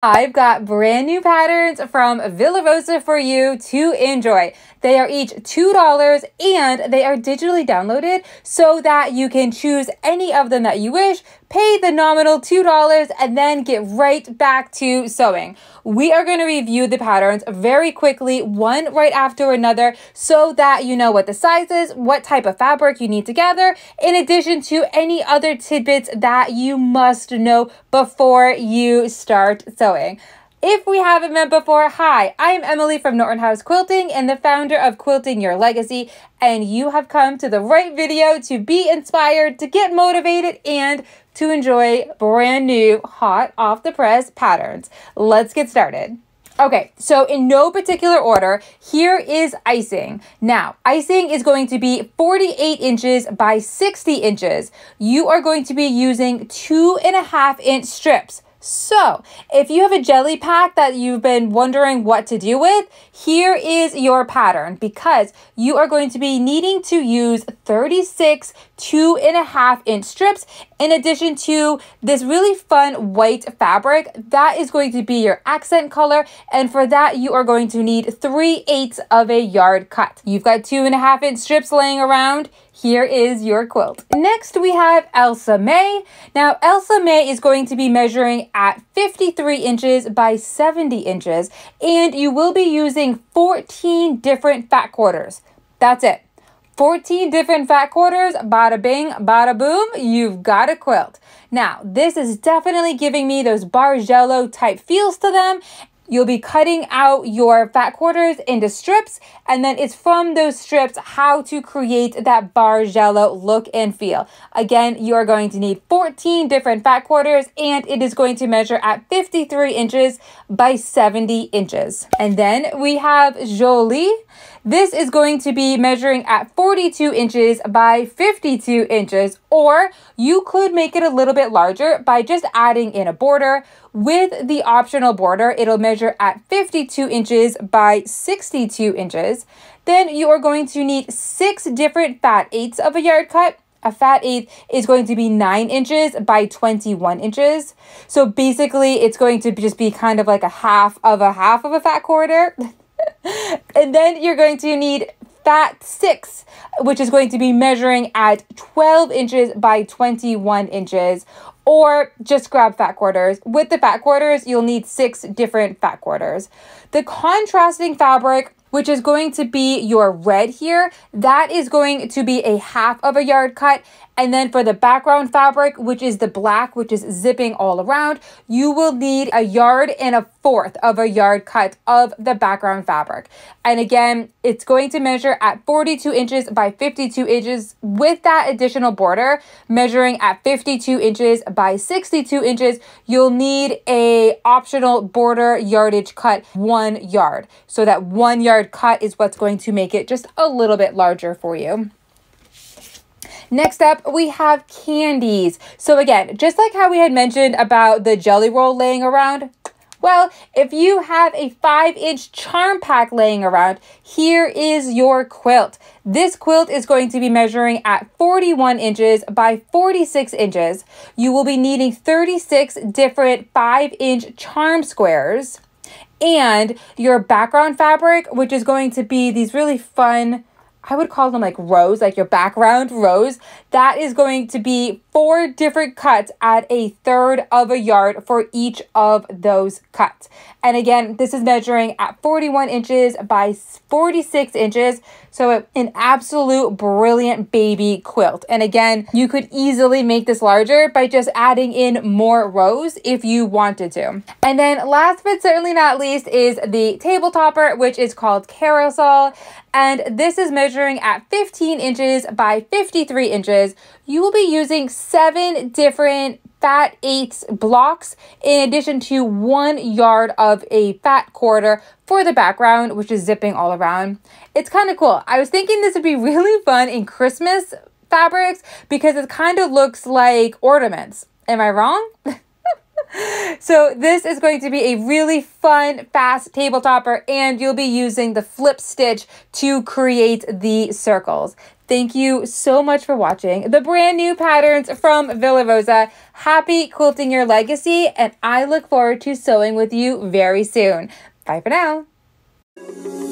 I've got brand new patterns from Villa Rosa for you to enjoy. They are each $2 and they are digitally downloaded so that you can choose any of them that you wish, pay the nominal $2, and then get right back to sewing. We are going to review the patterns very quickly, one right after another, so that you know what the size is, what type of fabric you need to gather, in addition to any other tidbits that you must know before you start sewing. If we haven't met before, hi, I am Emily from Norton House Quilting and the founder of Quilting Your Legacy, and you have come to the right video to be inspired, to get motivated, and to enjoy brand new, hot off the press patterns. Let's get started. Okay, so in no particular order, here is Icing. Now, Icing is going to be 48 inches by 60 inches. You are going to be using 2.5-inch strips. So, if you have a jelly pack that you've been wondering what to do with, here is your pattern, because you are going to be needing to use 36 2.5-inch strips in addition to this really fun white fabric. That is going to be your accent color, and for that you are going to need 3/8 of a yard cut. You've got 2.5-inch strips laying around. Here is your quilt. Next, we have Elsa May. Now, Elsa May is going to be measuring at 53 inches by 70 inches, and you will be using 14 different fat quarters. That's it. 14 different fat quarters, bada bing, bada boom, you've got a quilt. Now, this is definitely giving me those Bargello type feels to them. You'll be cutting out your fat quarters into strips, and then it's from those strips how to create that Bargello look and feel. Again, you are going to need 14 different fat quarters, and it is going to measure at 53 inches by 70 inches. And then we have Jolie. This is going to be measuring at 42 inches by 52 inches, or you could make it a little bit larger by just adding in a border. With the optional border, it'll measure at 52 inches by 62 inches. Then you are going to need 6 different fat eighths of a yard cut. A fat eighth is going to be 9 inches by 21 inches. So basically, it's going to just be kind of like a half of a fat quarter. And then you're going to need fat 6, which is going to be measuring at 12 inches by 21 inches, or just grab fat quarters. With the fat quarters, you'll need 6 different fat quarters. The contrasting fabric, which is going to be your red here, that is going to be a half of a yard cut. And then for the background fabric, which is the black, which is zipping all around, you will need 1.25 yards of a yard cut of the background fabric. And again, it's going to measure at 42 inches by 52 inches with that additional border measuring at 52 inches by 62 inches. You'll need a optional border yardage cut 1 yard. So that 1 yard cut is what's going to make it just a little bit larger for you. Next up, we have candies. So again, just like how we had mentioned about the jelly roll laying around, well, if you have a 5-inch charm pack laying around, here is your quilt. This quilt is going to be measuring at 41 inches by 46 inches. You will be needing 36 different 5-inch charm squares, and your background fabric, which is going to be these really fun, I would call them like rows, like your background rows. That is going to be 4 different cuts at 1/3 of a yard for each of those cuts. And again, this is measuring at 41 inches by 46 inches. So an absolute brilliant baby quilt. And again, you could easily make this larger by just adding in more rows if you wanted to. And then last but certainly not least is the table topper, which is called Carousel. And this is measuring at 15 inches by 53 inches. You will be using 7 different fat eighths blocks in addition to 1 yard of a fat quarter for the background, which is zipping all around. It's kind of cool. I was thinking this would be really fun in Christmas fabrics because it kind of looks like ornaments. Am I wrong? So this is going to be a really fun, fast table topper, and you'll be using the flip stitch to create the circles. Thank you so much for watching the brand new patterns from Villa Rosa. Happy quilting your legacy, and I look forward to sewing with you very soon. Bye for now.